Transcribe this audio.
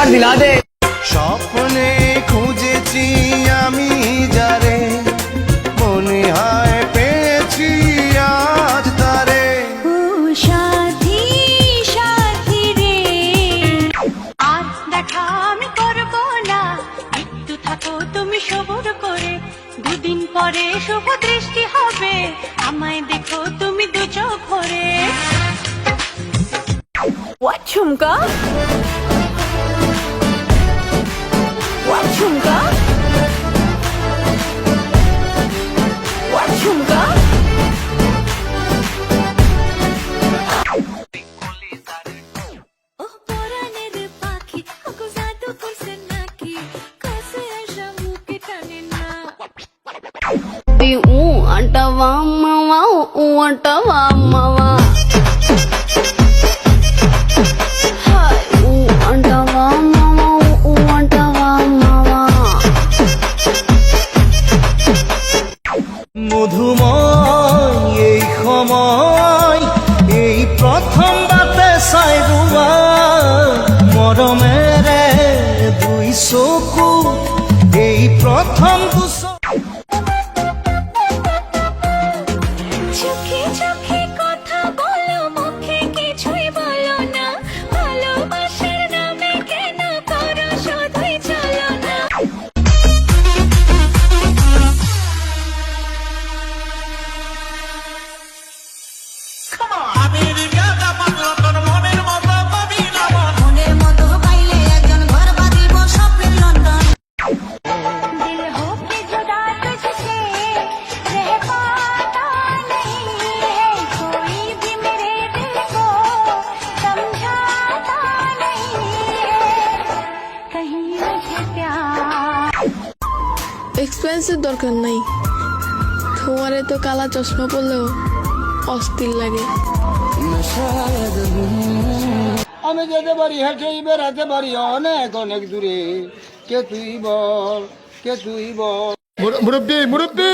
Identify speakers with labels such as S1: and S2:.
S1: प्यार दिला दे।
S2: স্বপ্নে খুঁজেছি আমি যারে, মনে হয় পেয়েছি আজ তারে।
S3: ও সাথী সাথী রে, আজ দেখা আমি করব না, একটু থাকো তুমি সবুর করে, দুদিন পরে শুভ দৃষ্টি হবে, আমায় দেখো তুমি দু চোখ ভরে। What jhumka? What jhumka? What jhumka? Oh পরানের পাখি ওগো জাদু করছে নাকি, কাছে আসা মুখে টানে না।
S4: ఊ అంటవా అమ్మవా ఊ అంటవా అమ్మవా హాయ్ ఊ అంటవా అమ్మవా ఊ అంటవా అమ్మవా
S2: মধুময় এই সময়, এই প্রথম বাতে চাই ৰোৱা মৰমেৰে দুই চকু, এই প্রথম
S3: চোখে চোখে কথা বলো, মুখে কিছুই বলো না, ভালোবাসার নামে কেন করো শুধুই চলো না। মনের মতো পাইলে একজন ঘর বাঁধিব স্বপ্নের লন্ডন। दिल हो के जुदा तुझसे रह पाता नहीं है, कोई भी मेरे दिल को समझाता नहीं है, कहीं मुझे प्यार।
S4: এক্সপেন্সের দরকার নাই, তোমারে তো কালা চশমা পরলেও অস্থির লাগে।
S5: আমি যেতে পারি হেঁটেই বেড়াতে পারি অনেক অনেক দূরে, কে তুই বল, কে তুই বল।
S6: মুরব্বি মুরব্বি